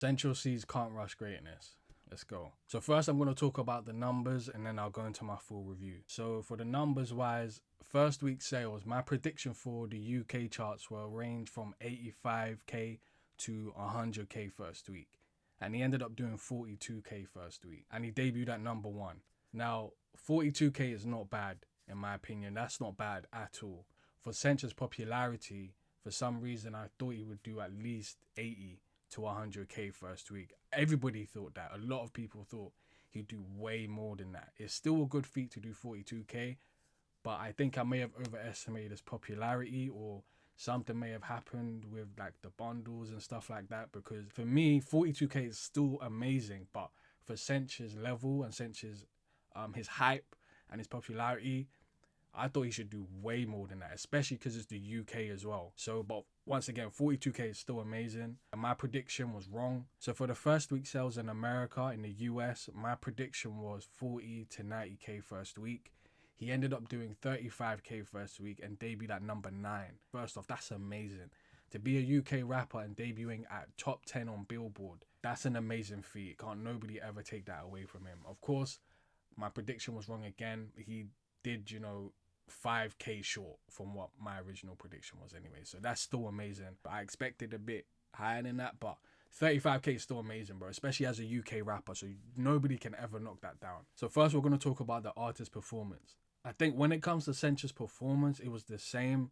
Central Cee's Can't Rush Greatness. Let's go. So first I'm going to talk about the numbers and then I'll go into my full review. So for the numbers wise, first week sales, my prediction for the UK charts will range from 85k to 100k first week. And he ended up doing 42k first week. And he debuted at number 1. Now, 42k is not bad, in my opinion. That's not bad at all. For Centra's popularity, for some reason, I thought he would do at least 80 to 100k first week. Everybody thought that. A lot of people thought he'd do way more than that. It's still a good feat to do 42k, but I think I may have overestimated his popularity, or something may have happened with like the bundles and stuff like that, because for me 42k is still amazing, but for Centra's level and Centra's his hype and his popularity, I thought he should do way more than that, especially because it's the UK as well. So, but once again, 42k is still amazing. And my prediction was wrong. So for the first week sales in America, in the US, my prediction was 40 to 90k first week. He ended up doing 35k first week and debuted at number 9. First off, that's amazing. To be a UK rapper and debuting at top 10 on Billboard, that's an amazing feat. Can't nobody ever take that away from him. Of course, my prediction was wrong again. He did, 5k short from what my original prediction was anyway. So that's still amazing. I expected a bit higher than that, but 35k is still amazing, bro, especially as a UK rapper. So nobody can ever knock that down. So first we're going to talk about the artist's performance. I think when it comes to Centra's performance, it was the same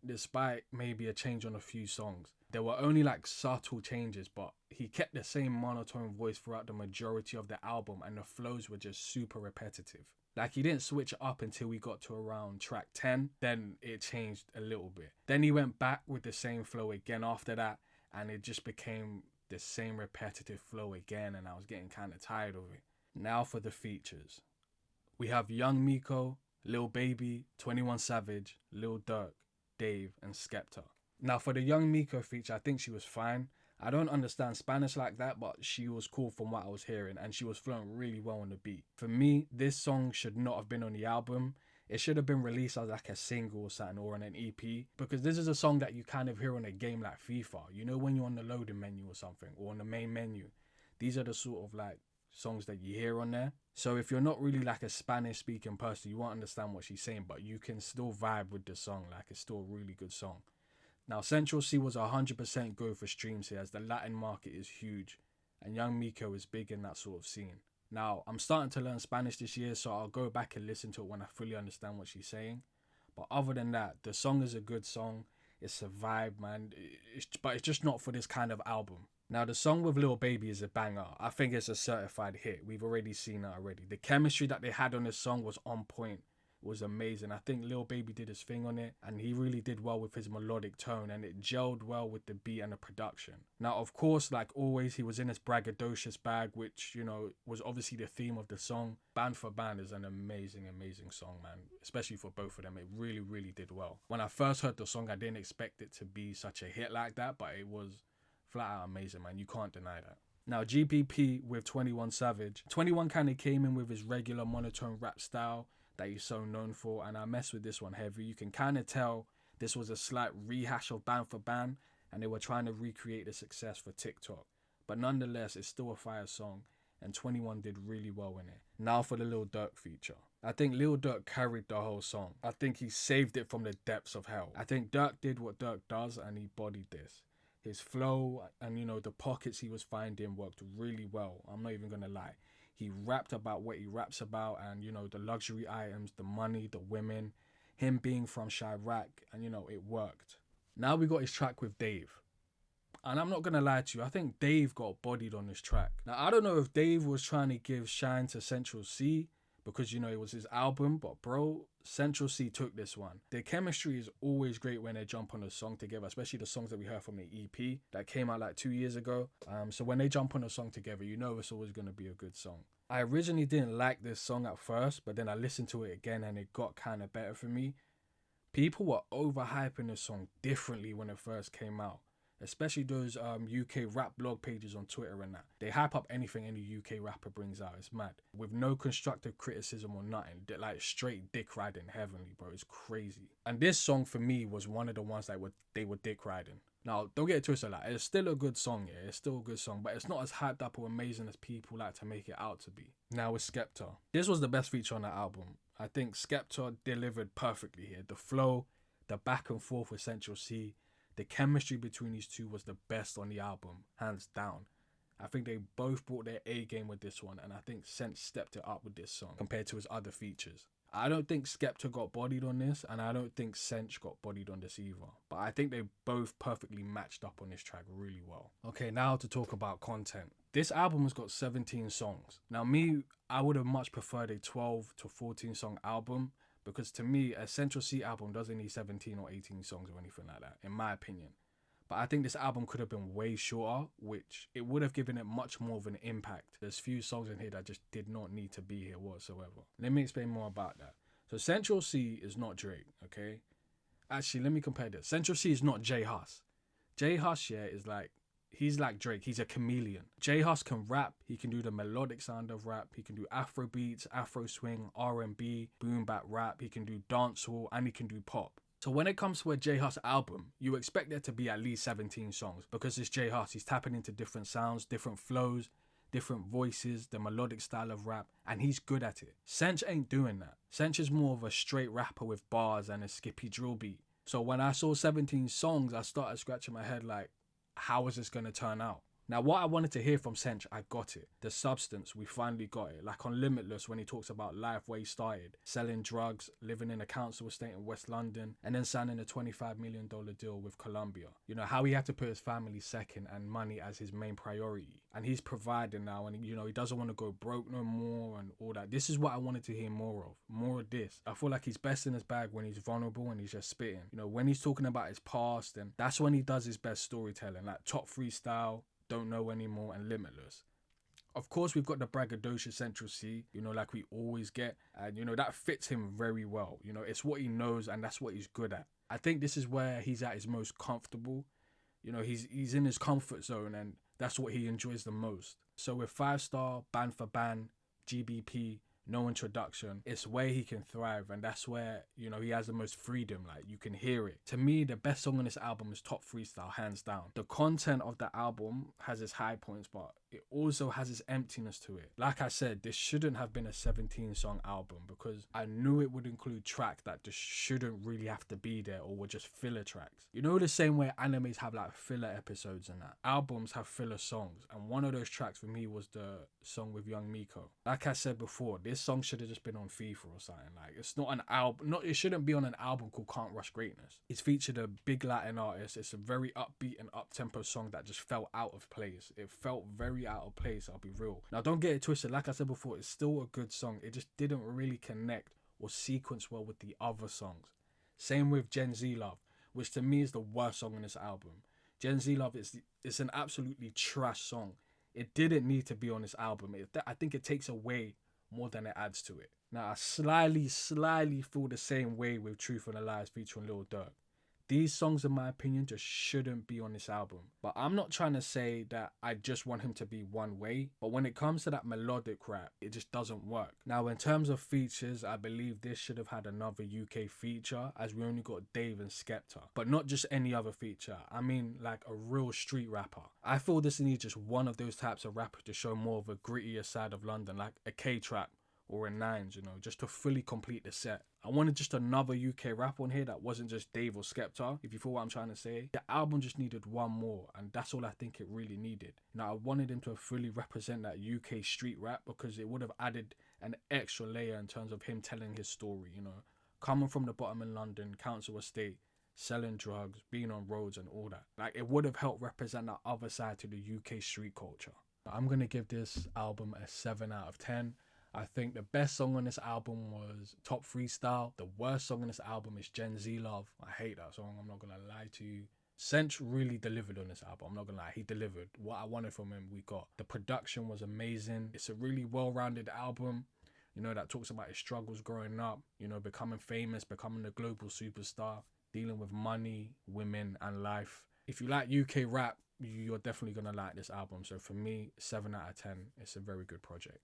despite maybe a change on a few songs. There were only like subtle changes, but he kept the same monotone voice throughout the majority of the album, and the flows were just super repetitive. Like, he didn't switch it up until we got to around track 10. Then it changed a little bit. Then he went back with the same flow again after that, and it just became the same repetitive flow again, and I was getting kind of tired of it. Now for the features. We have Young Miko, Lil Baby, 21 Savage, Lil Durk, Dave, and Skepta. Now for the Young Miko feature, I think she was fine. I don't understand Spanish like that, but she was cool from what I was hearing, and she was flowing really well on the beat. For me, this song should not have been on the album. It should have been released as like a single or something, or on an EP, because this is a song that you kind of hear on a game like FIFA. You know, when you're on the loading menu or something, or on the main menu. These are the sort of like songs that you hear on there. So if you're not really like a Spanish speaking person, you won't understand what she's saying, but you can still vibe with the song. Like, it's still a really good song. Now, Central Cee was 100% go for streams here, as the Latin market is huge and Young Miko is big in that sort of scene. Now, I'm starting to learn Spanish this year, so I'll go back and listen to it when I fully understand what she's saying. But other than that, the song is a good song. It's a vibe, man. But it's just not for this kind of album. Now, the song with Lil Baby is a banger. I think it's a certified hit. We've already seen that already. The chemistry that they had on this song was on point. Was amazing. I think Lil Baby did his thing on it, and he really did well with his melodic tone, and it gelled well with the beat and the production. Now, of course, like always, he was in his braggadocious bag, which, was obviously the theme of the song. Band for Band is an amazing, amazing song, man, especially for both of them. It really, really did well. When I first heard the song, I didn't expect it to be such a hit like that, but it was flat out amazing, man. You can't deny that. Now, GPP with 21 Savage. 21 kind of came in with his regular monotone rap style that he's so known for, and I mess with this one heavy. You can kind of tell this was a slight rehash of Band for Band, and they were trying to recreate the success for TikTok. But nonetheless, it's still a fire song, and 21 did really well in it. Now for the Lil Durk feature. I think Lil Durk carried the whole song. I think he saved it from the depths of hell. I think Durk did what Durk does, and he bodied this. His flow and, the pockets he was finding worked really well. I'm not even going to lie. He rapped about what he raps about, and, the luxury items, the money, the women, him being from Chirac, and, it worked. Now we got his track with Dave. And I'm not going to lie to you, I think Dave got bodied on this track. Now, I don't know if Dave was trying to give shine to Central Cee, because, it was his album, but bro, Central Cee took this one. Their chemistry is always great when they jump on a song together, especially the songs that we heard from the EP that came out like 2 years ago. So when they jump on a song together, it's always going to be a good song. I originally didn't like this song at first, but then I listened to it again and it got kind of better for me. People were overhyping this song differently when it first came out. Especially those UK rap blog pages on Twitter and that. They hype up anything any UK rapper brings out. It's mad. With no constructive criticism or nothing. They're like straight dick riding heavenly, bro. It's crazy. And this song for me was one of the ones that they were dick riding. Now, don't get it twisted, like, it's still a good song, yeah, it's still a good song, but it's not as hyped up or amazing as people like to make it out to be. Now with Skepta. This was the best feature on that album. I think Skepta delivered perfectly here. The flow, the back and forth with Central Cee, the chemistry between these two was the best on the album, hands down. I think they both brought their A game with this one, and I think Sench stepped it up with this song compared to his other features. I don't think Skepta got bodied on this, and I don't think Sench got bodied on this either. But I think they both perfectly matched up on this track really well. Okay, now to talk about content. This album has got 17 songs. Now me, I would have much preferred a 12 to 14 song album, because to me, a Central Cee album doesn't need 17 or 18 songs or anything like that, in my opinion. But I think this album could have been way shorter, which it would have given it much more of an impact. There's few songs in here that just did not need to be here whatsoever. Let me explain more about that. So Central Cee is not Drake, okay? Actually, let me compare this. Central Cee is not J Hus. J Hus, yeah, is like, he's like Drake. He's a chameleon. J Hus can rap. He can do the melodic sound of rap. He can do Afro beats, Afro swing, R&B, boom bap rap. He can do dancehall, and he can do pop. So when it comes to a J Hus album, you expect there to be at least 17 songs, because it's J Hus. He's tapping into different sounds, different flows, different voices, the melodic style of rap, and he's good at it. Sench ain't doing that. Sench is more of a straight rapper with bars and a skippy drill beat. So when I saw 17 songs, I started scratching my head like, how is this going to turn out? Now, what I wanted to hear from Sench, I got it. The substance, we finally got it. Like on Limitless, when he talks about life where he started, selling drugs, living in a council estate in West London, and then signing a $25 million deal with Colombia. You know, how he had to put his family second and money as his main priority. And he's providing now, and you know, he doesn't want to go broke no more and all that. This is what I wanted to hear more of. More of this. I feel like he's best in his bag when he's vulnerable and he's just spitting. You know, when he's talking about his past, and that's when he does his best storytelling. Like Top Freestyle, Don't Know Anymore, and Limitless. Of course, we've got the braggadocious Central Cee, you know, like we always get. And, you know, that fits him very well. You know, it's what he knows and that's what he's good at. I think this is where he's at his most comfortable. You know, he's in his comfort zone, and that's what he enjoys the most. So with 5-star, band for band, GBP, no introduction, it's where he can thrive, and that's where, you know, he has the most freedom. Like, you can hear it. To me, the best song on this album is Top Freestyle, hands down. The content of the album has its high points, but it also has its emptiness to it. Like I said, this shouldn't have been a 17-song album, because I knew it would include tracks that just shouldn't really have to be there, or were just filler tracks. You know, the same way animes have like filler episodes and that. Albums have filler songs, and one of those tracks for me was the song with Young Miko. Like I said before, this song should have just been on FIFA or something. Like, it's not an album, it shouldn't be on an album called Can't Rush Greatness. It's featured a big Latin artist. It's a very upbeat and up-tempo song that just felt out of place. It felt very out of place, I'll be real. Now, don't get it twisted. Like I said before, it's still a good song. It just didn't really connect or sequence well with the other songs. Same with Gen Z Love, which to me is the worst song on this album. Gen Z Love is an absolutely trash song. It didn't need to be on this album. I think it takes away more than it adds to it. Now, I slightly feel the same way with Truth and the Lies featuring Lil Durk. These songs, in my opinion, just shouldn't be on this album. But I'm not trying to say that I just want him to be one way. But when it comes to that melodic rap, it just doesn't work. Now, in terms of features, I believe this should have had another UK feature, as we only got Dave and Skepta. But not just any other feature. I mean, like a real street rapper. I feel this needs just one of those types of rappers to show more of a grittier side of London, like a K-Trap or a Nines, you know, just to fully complete the set. I wanted just another UK rap on here that wasn't just Dave or Skepta, if you feel what I'm trying to say. The album just needed one more, and that's all I think it really needed. Now, I wanted him to fully represent that UK street rap, because it would have added an extra layer in terms of him telling his story, you know. Coming from the bottom in London, council estate, selling drugs, being on roads and all that. Like, it would have helped represent that other side to the UK street culture. I'm going to give this album a 7 out of 10. I think the best song on this album was Top Freestyle. The worst song on this album is Gen Z Love. I hate that song, I'm not going to lie to you. Sench really delivered on this album, I'm not going to lie. He delivered. What I wanted from him, we got. The production was amazing. It's a really well-rounded album, you know, that talks about his struggles growing up, you know, becoming famous, becoming a global superstar, dealing with money, women, and life. If you like UK rap, you're definitely going to like this album. So for me, 7 out of 10. It's a very good project.